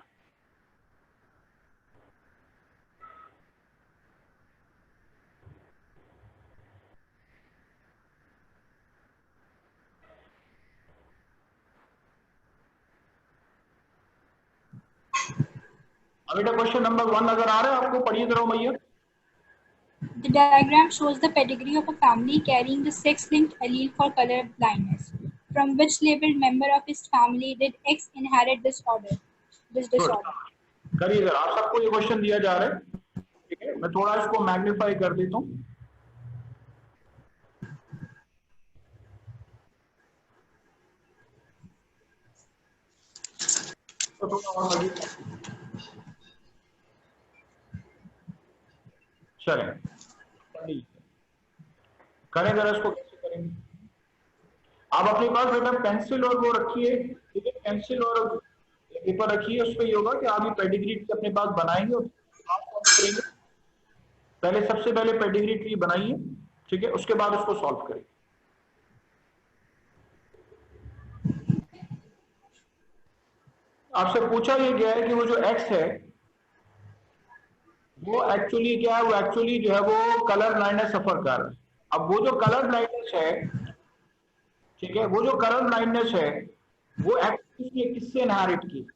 बेटा क्वेश्चन नंबर 1 नजर आ रहा है आपको? पढ़िए जरा भैया। The diagram shows the pedigree of a family carrying the sex-linked allele for color blindness. From which labeled member of his family did X inherit this disorder? करिए जरा, आप सबको ये क्वेश्चन दिया जा रहा है, ठीक है? मैं थोड़ा इसको मैग्नीफाई कर देता हूँ। तो थोड़ा और चलें करें जरा इसको, कैसे करेंगे? आप अपने पास बेटा पेंसिल और वो रखिए, ठीक है? पेंसिल और पेपर रखिए, उस पर ये होगा कि आप ये पेडिग्री ट्री अपने पास बनाएंगे और करेंगे। पहले सबसे पहले पेडिग्री ट्री बनाइए, ठीक है? उसके बाद उसको सॉल्व करें। आपसे पूछा ये गया है कि वो जो एक्स है वो एक्चुअली क्या है? वो एक्चुअली जो है वो कलर ब्लाइंडनेस सफर कर रहा है। अब वो जो कलर ब्लाइंडनेस है, ठीक है, वो जो कलर ब्लाइंडनेस है वो एक्चुअली किससे इनहेरिट की?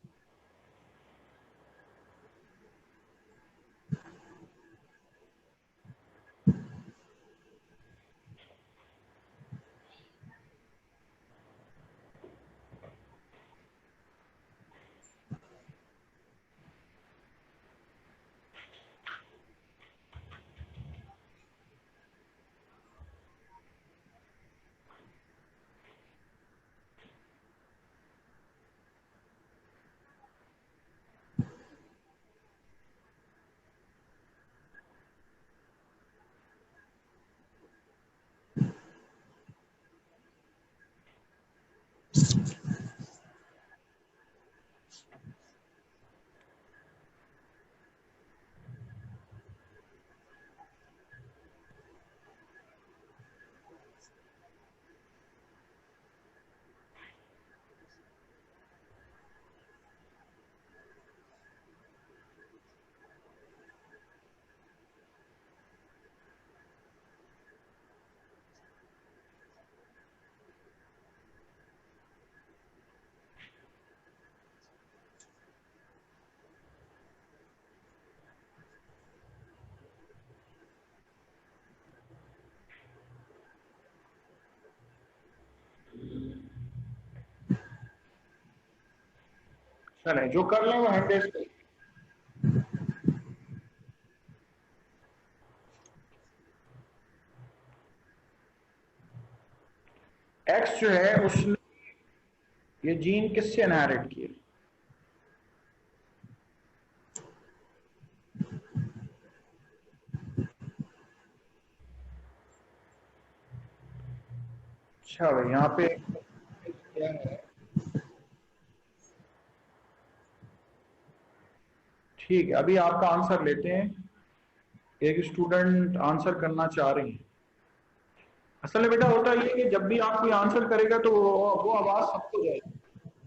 चले जो कर लें वो हैंड रेस करें। एक्स जो है उसने ये जीन किससे इनहेरिट किए? अच्छा भाई, यहाँ पे क्या है? ठीक है, अभी आपका आंसर लेते हैं। एक स्टूडेंट आंसर करना चाह रही है। असल में बेटा होता ये कि जब भी आप कोई आंसर करेगा तो वो आवाज सबको जाएगी,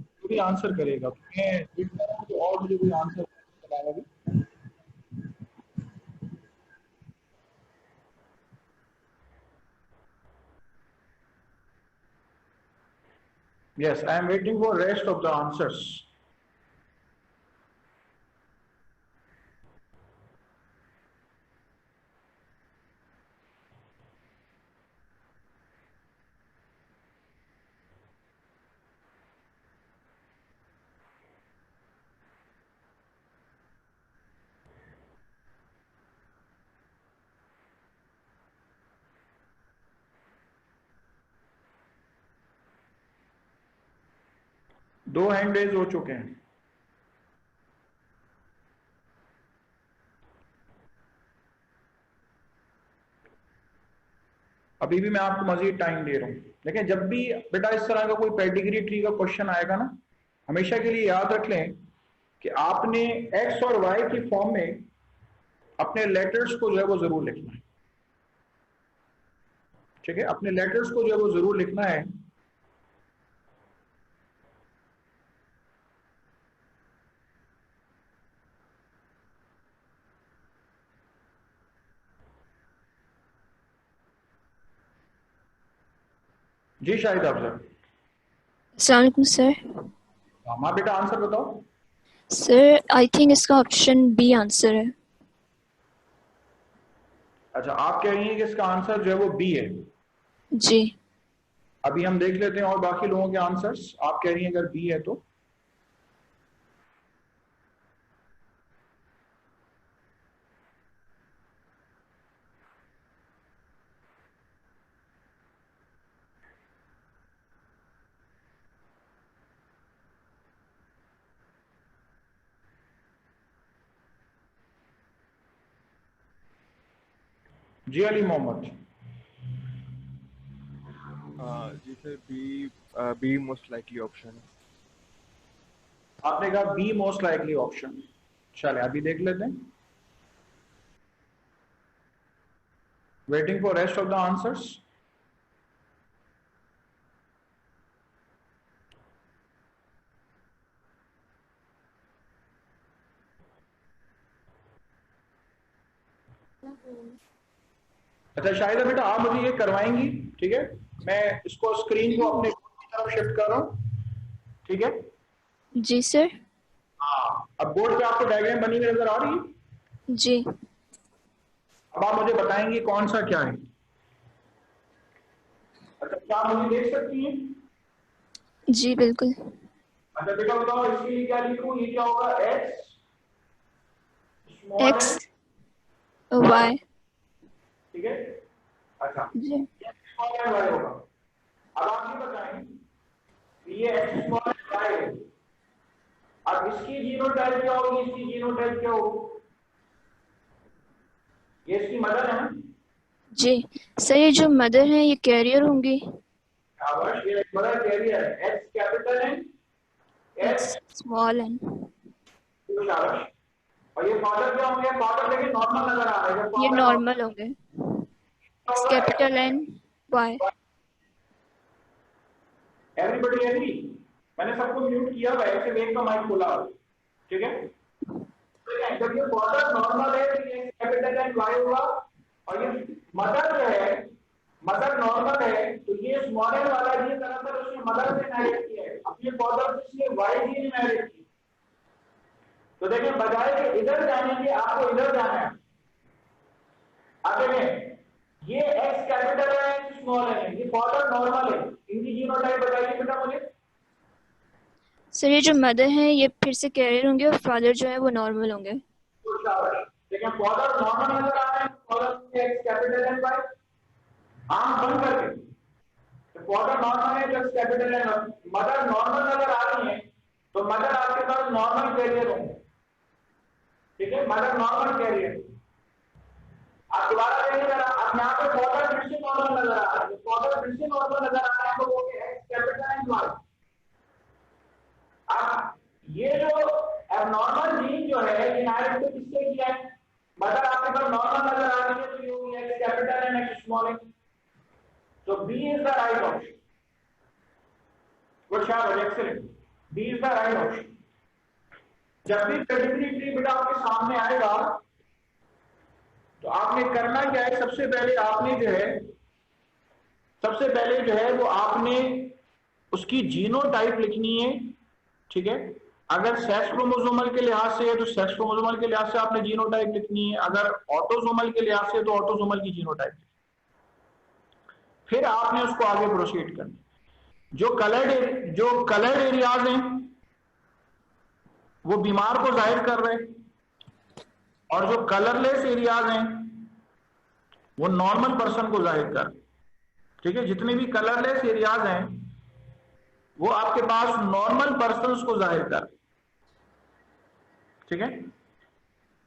जो भी आंसर करेगा। तो मैं वेट कर रहा हूँ तो और मुझे कोई आंसर चलाएगा भी। Yes, I am waiting for rest of the answers. दो हैंड रेज हो चुके हैं। अभी भी मैं आपको मजीद टाइम दे रहा हूं। लेकिन जब भी बेटा इस तरह का कोई पेडिग्री ट्री का क्वेश्चन आएगा ना, हमेशा के लिए याद रख लें कि आपने एक्स और वाई की फॉर्म में अपने लेटर्स को जो है वो जरूर लिखना है। ठीक है, अपने लेटर्स को जो है वो जरूर लिखना है। जी शाहिद अफजल। अस्सलाम वालेकुम सर। हाँ बेटा, आंसर बताओ। सर आई थिंक इसका ऑप्शन बी आंसर है। अच्छा, आप कह रही हैं कि इसका आंसर जो है वो बी है? जी। अभी हम देख लेते हैं और बाकी लोगों के आंसर्स। आप कह रही हैं अगर बी है तो जी अली मोहम्मद। जी sir, B most likely option है। आपने कहा बी मोस्ट लाइकली ऑप्शन। चले अभी देख लेते हैं। Waiting for rest of the answers. अच्छा शाहिदा बेटा, आप मुझे ये करवाएंगी? ठीक है, मैं इसको स्क्रीन को अपने तरफ शिफ्ट कर रहा हूँ। ठीक है जी सर। हाँ, अब बोर्ड पे आपको डायग्राम बनी हुई नजर आ रही है? जी। अब आप मुझे बताएंगे कौन सा क्या है। अच्छा, क्या आप मुझे देख सकती हैं? जी बिल्कुल। अच्छा बेटा बताओ, इसके लिए क्या लिखूं? ये क्या होगा? X Y. ठीक है। अच्छा, जी। स्मॉल एंड वाई होगा। अब आप ये बताएं कि ये एक्स स्मॉल एंड वाई है। अब इसकी जीनोटाइप क्या होगी? इसकी जीनोटाइप क्या होगी? ये इसकी मदर है ना? जी सर, ये जो मदर है ये कैरियर होंगी। शाबाश, ये मदर कैरियर है। X capital N, X small N. शाबाश। और ये फादर क्या होंगे? फादर देखिए नॉर्मल नजर आ रहा है। ये नॉर्मल होंगे। X capital N Y. Everybody agree? मैंने सबको म्यूट किया हुआ है, ऐसे वेग का माइक खोला हुआ है। ठीक है, जब ये फादर नॉर्मल है तो ये कैपिटल एन वाई होगा। और ये मदर जो है, मदर नॉर्मल है तो ये स्मॉल एन वाला जी दरअसल उसने मदर से इनहेरिट किया है। अब ये फादर इसलिए वाई जी ने इनहेरिट की। तो देखिए, बजाय के इधर जाने के आपको इधर जाना है। आगे में ये एक्स कैपिटल है, एक्स स्मॉल है, ये फादर नॉर्मल है। इनकी जीनोटाइप बताइए बेटा मुझे। सर ये जो मदर है ये फिर से कैरियर होंगे और फादर जो है वो नॉर्मल होंगे। तो शाबाश। देखिए फादर नॉर्मल नजर आ रहा है, father X capital N Y. आंख बंद करके तो फादर नॉर्मल है, X capital N. Mother normal नजर आ रही है तो मदर आपके पास नॉर्मल कैरियर होंगे। ठीक है, मदर नॉर्मल कैरियर। आप दोबारा देखिए जरा, अब यहाँ पे फादर फिर से एबनॉर्मल नजर आ रहा है, फादर फिर से नॉर्मल नजर आ रहा है, तो वो क्या है, कैपिटल एंड वाई। अब ये जो एबनॉर्मल जीन जो है इनहेरिट तो किससे किया है, मदर आपके पास नॉर्मल नजर आ रही है तो ये हो गया capital and X small x. So B is the right option. Good job, excellent. B is the right option. जब भी पेडिग्री ट्री बेटा आपके सामने आएगा तो आपने करना क्या है, सबसे पहले जो है वो आपने उसकी जीनोटाइप लिखनी है, ठीक है। अगर सेक्स क्रोमोसोमल के लिहाज से है तो सेक्स क्रोमोसोमल के लिहाज से आपने जीनोटाइप लिखनी है, अगर ऑटोसोमल के लिहाज से तो ऑटोसोमल की जीनोटाइप, फिर आपने उसको आगे प्रोसीड करना। जो कलर्ड एरियाज हैं वो बीमार को जाहिर कर रहे हैं, और जो कलरलेस एरियाज हैं वो नॉर्मल पर्सन को जाहिर कर, ठीक है। जितने भी कलरलेस एरियाज हैं वो आपके पास नॉर्मल पर्सन को जाहिर कर, ठीक है।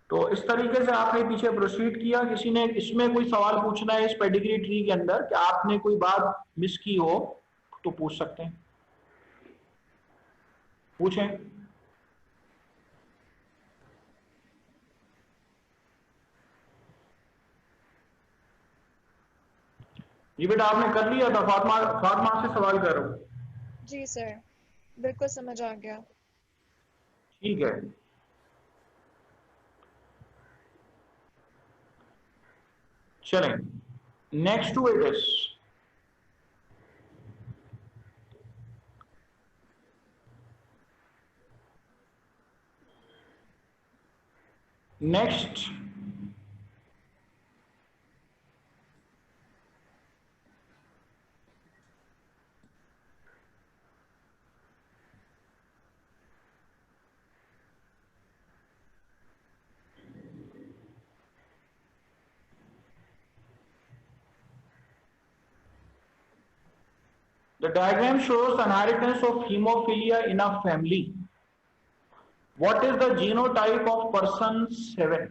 तो इस तरीके से आपने पीछे प्रोसीड किया। किसी ने इसमें कोई सवाल पूछना है इस पेडिग्री ट्री के अंदर कि आपने कोई बात मिस की हो तो पूछ सकते हैं, पूछें। ये बेटा आपने कर लिया था, फातिमा से सवाल कर रहा हूं। जी सर, बिल्कुल समझ आ गया। ठीक है, चलें next to it is next The diagram shows the inheritance of hemophilia in a family. What is the genotype of person 7?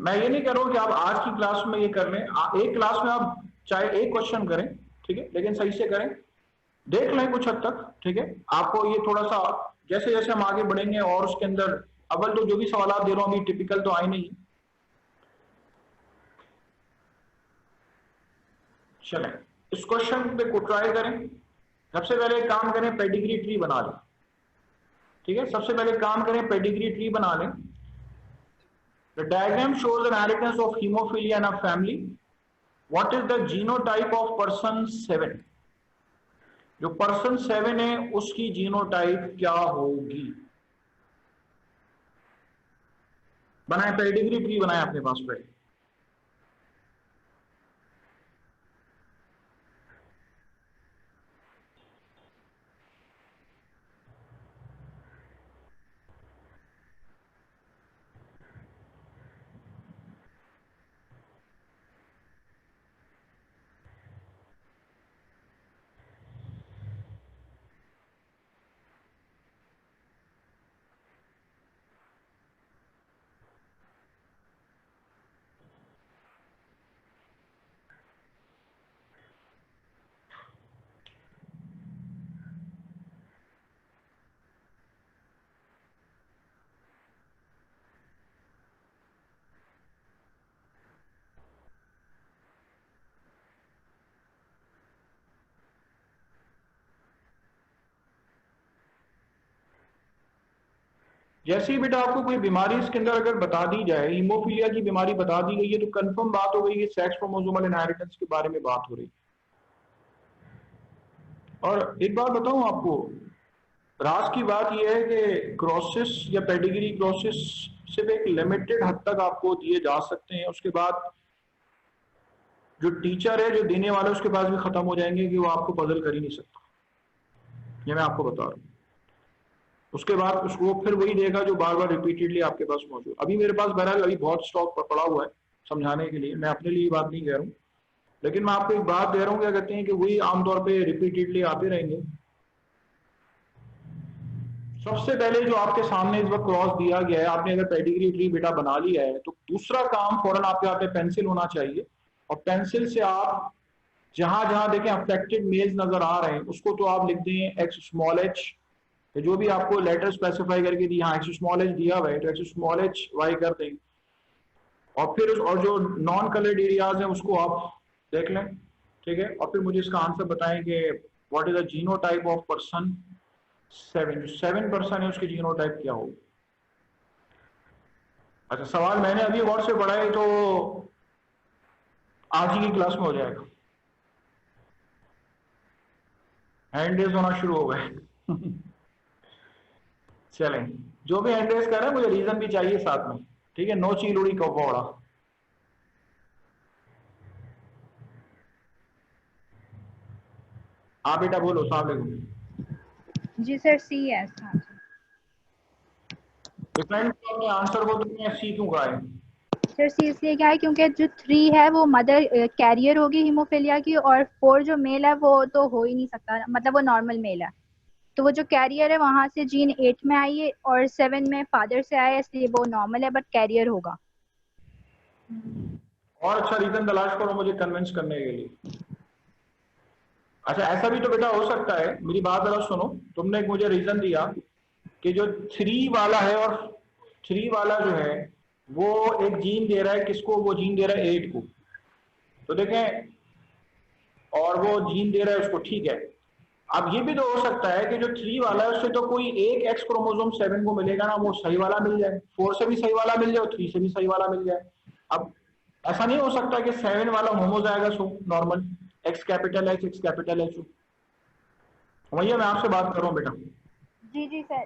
मैं ये नहीं कह रहा हूं कि आप आज की क्लास में ये कर लें, एक क्लास में आप चाहे एक क्वेश्चन करें, ठीक है, लेकिन सही से करें, देख लें कुछ हद तक, ठीक है। आपको ये थोड़ा सा जैसे जैसे हम आगे बढ़ेंगे और उसके अंदर अव्वल तो जो भी सवाल दे रहा हूं अभी टिपिकल तो आए नहीं। चलें इस क्वेश्चन पे को ट्राई करें। सबसे पहले काम करें, पेडिग्री ट्री बना लें, ठीक है। सबसे पहले काम करें, पेडिग्री ट्री बना लें। The diagram shows an inheritance of haemophilia in a family. What is the genotype of person 7? जो पर्सन 7 है उसकी जीनोटाइप क्या होगी? बनाए, पेडिग्री ट्री बनाए अपने पास पहले। जैसे ही बेटा आपको कोई बीमारी इसके अंदर अगर बता दी जाए, हीमोफीलिया की बीमारी बता दी गई है, तो कंफर्म बात हो गई कि सेक्स क्रोमोसोमल इनहेरिटेंस के बारे में बात हो रही। और एक बात बताऊं आपको, राज की बात यह है कि क्रॉसिस या पेडिग्री क्रॉसिस सिर्फ एक लिमिटेड हद तक आपको दिए जा सकते हैं, उसके बाद जो टीचर है, जो देने वाला है, उसके पास भी खत्म हो जाएंगे कि वो आपको बदल कर ही नहीं सकता। ये मैं आपको बता रहा हूँ। उसके बाद उसको फिर वही देगा जो बार बार रिपीटेडली आपके पास मौजूद। अभी मेरे पास बहरहाल अभी बहुत स्टॉक पड़ा हुआ है समझाने के लिए, मैं अपने लिए बात नहीं कह रहा हूँ, लेकिन मैं आपको एक बात दे रहा हूँ, क्या कहते हैं कि वही आमतौर पे रिपीटेडली आते रहेंगे। सबसे पहले जो आपके सामने इस वक्त क्रॉस दिया गया है, आपने अगर पेडिग्री ट्री बेटा बना लिया है तो दूसरा काम फौरन आपके हाथ में पेंसिल होना चाहिए, और पेंसिल से आप जहां जहां देखें अफेक्टेड मेल्स नजर आ रहे हैं उसको तो आप लिख दें एक्स स्मॉल एच, जो भी आपको लेटर स्पेसिफाई करके दिया, एक्स स्मॉल एच दिया हुआ है तो एक्स स्मॉल एच वाई कर दें, और फिर और जो नॉन कलर्ड एरियाज हैं उसको आप देख लें, ठीक है। और फिर मुझे इसका आंसर बताएं कि what is the genotype of person 7, जो 7% है उसकी जीनोटाइप क्या होगी। अच्छा, सवाल मैंने अभी गौर से पढ़ा है तो आज ही की क्लास में हो जाएगा, हैंड रेज होना शुरू हो गए। चलें, जो भी हैंड रेज कर रहे हैं मुझे रीजन भी चाहिए साथ में, ठीक है। नो चील उड़ी कौड़ा। आप बेटा बोलो, अस्सलाम वालेकुम। जी सर, सी है इसका आंसर। डिफरेंट अपने आंसर को तुमने सी क्यों कहा है? सर सी इसलिए क्या है क्योंकि जो 3 है वो मदर कैरियर होगी हीमोफीलिया की, और 4 जो मेल है वो तो हो ही नहीं सकता, मतलब वो नॉर्मल मेल है, तो वो जो कैरियर है वहां से जीन 8 में आई है और 7 में फादर से आया है, इसलिए वो नॉर्मल है बट कैरियर होगा। और अच्छा रीजन तलाश करो मुझे कन्विंस करने के लिए। अच्छा, ऐसा भी तो बेटा हो सकता है, मेरी बात जरा सुनो, तुमने एक मुझे रीजन दिया कि जो 3 वाला है और 3 वाला जो है वो एक जीन दे रहा है, किसको? वो जीन दे रहा है 8 को, तो देखें, और वो जीन दे रहा है उसको, ठीक है। अब ये भी तो हो सकता है कि जो 3 वाला है उससे तो कोई एक एक्स क्रोमोसोम 7 को मिलेगा ना, वो सही वाला मिल जाए, 4 से भी सही वाला मिल जाए और 3 से भी सही वाला मिल जाए। अब ऐसा नहीं हो सकता कि 7 वाला होमोजाइगस हो normal, x capital H x capital H हो। भैया मैं आपसे बात कर रहा हूँ बेटा। जी जी सर।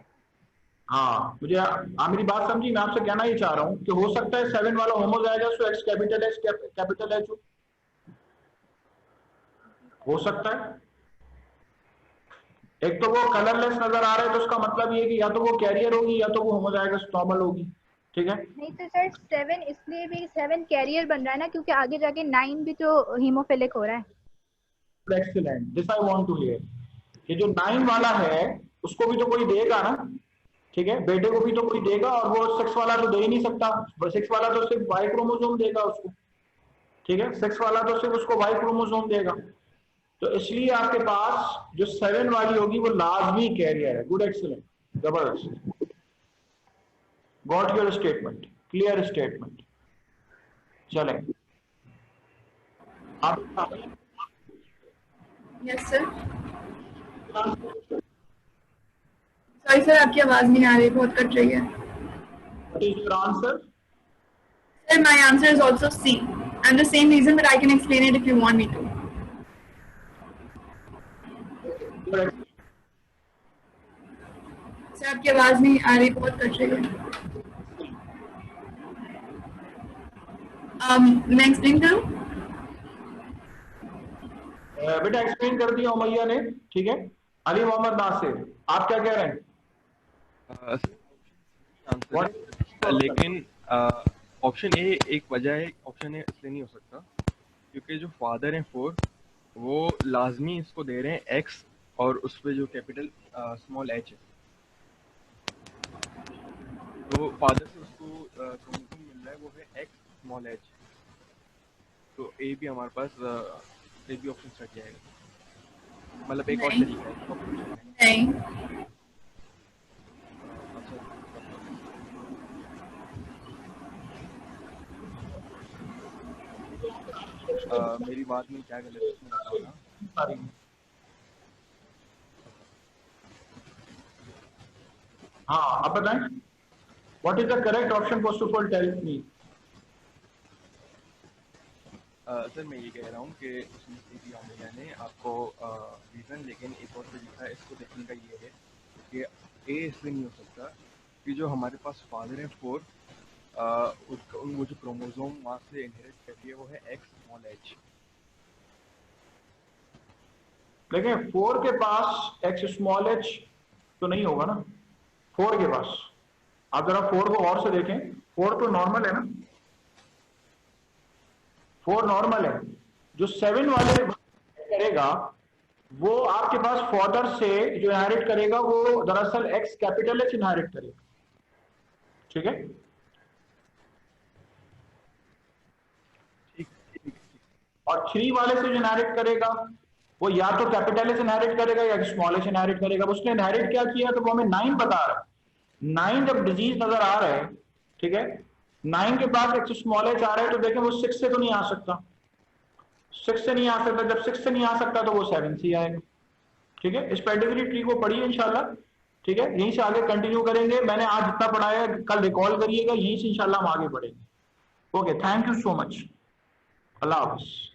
हाँ, मुझे आप मेरी बात समझी, मैं आपसे कहना ही चाह रहा हूँ कि हो सकता है 7 वाला होमोजाइगस हो, x capital H capital H हो सकता है। एक तो वो कलरलेस नजर आ रहा है तो उसका मतलब ये है कि या तो वो कैरियर होगी या तो वो होमोजाइगस नॉर्मल होगी, ठीक है। नहीं तो सर 7 इसलिए भी 7 कैरियर बन रहा है ना क्योंकि आगे जाके 9 भी तो हीमोफिलिक हो रहा है। Excellent, this I want to hear कि जो 9 वाला है उसको भी तो कोई देगा ना, ठीक है, बेटे को भी तो कोई देगा, और वो 6 वाला तो दे ही नहीं सकता, 6 वाला तो सिर्फ वाई क्रोमोसोम देगा उसको, ठीक है, 6 वाला तो सिर्फ उसको वाई क्रोमोसोम देगा, तो इसलिए आपके पास जो 7 वाली होगी वो लाजमी कैरियर है। गुड, एक्सीलेंट, जबरदस्त, got your statement, clear statement. चलें आप। Yes sir. सॉरी सर, आपकी आवाज नहीं आ रही, बहुत कट रही है। What is your answer? Sir, my answer is also C, and the same reason, but I can explain it if you want me to. Sir आपकी आवाज नहीं आ रही, बहुत कट रही है। मैं एक्सप्लेन करूं? बेटा एक्सप्लेन कर दिया उमैया ने, ठीक है। अली मोहम्मद नासिर, आप क्या कह रहे हैं? लेकिन ऑप्शन ए एक वजह है, ऑप्शन ए इसलिए नहीं हो सकता क्योंकि जो फादर हैं 4 वो लाजमी इसको दे रहे हैं एक्स, और उस पर जो कैपिटल स्मॉल एच है, तो फादर से उसको क्रोमोसोम मिल रहा है वो है एक्स स्मॉल एच, तो ए भी हमारे पास ए भी ऑप्शन सेट जाएगा, मतलब एक और तरीका है। नहीं, मेरी बात में क्या गलत है इसमें बताओ ना। हाँ, आप बताएं, what is the correct option? First of all tell me. Sir मैं ये कह रहा हूँ कि उसमें सीधी अमेरिका ने आपको रीज़न, लेकिन एक और तरीका इसको देखने का ये है कि ए इसलिए नहीं हो सकता कि जो हमारे पास फादर है 4 वो जो क्रोमोसोम वहाँ से इनहेरिट करती है वो है एक्स स्मॉल एच। लेकिन 4 के पास एक्स स्मॉल एच तो नहीं होगा ना, 4 के पास। आप जरा 4 को और से देखें, 4 तो नॉर्मल है ना, 4 नॉर्मल है। जो 7 वाले करेगा वो आपके पास फादर से जो इनहेरिट करेगा वो दरअसल एक्स कैपिटल एच इनहेरिट करेगा, ठीक है। और 3 वाले से जो इनहेरिट करेगा वो या तो कैपिटल एच इनहेरिट करेगा या स्मॉल एच इनहेरिट करेगा। उसने इनहेरिट क्या किया तो वो हमें 9 बता रहा है। 9 जब डिजीज नजर आ रहा है, ठीक है, 9 के पास एक स्मॉल एच आ रहा है तो देखें वो 6 से तो नहीं आ सकता, 6 से नहीं आ सकता। जब 6 से नहीं आ सकता तो वो 7 से आएगा, ठीक है। इस पेडिग्री ट्री को पढ़िए इंशाल्लाह, ठीक है। यहीं से आगे कंटिन्यू करेंगे। मैंने आज जितना पढ़ाया कल रिकॉल करिएगा, यहीं से इंशाल्लाह हम आगे बढ़ेंगे। Okay, thank you so much. Allah Hafiz.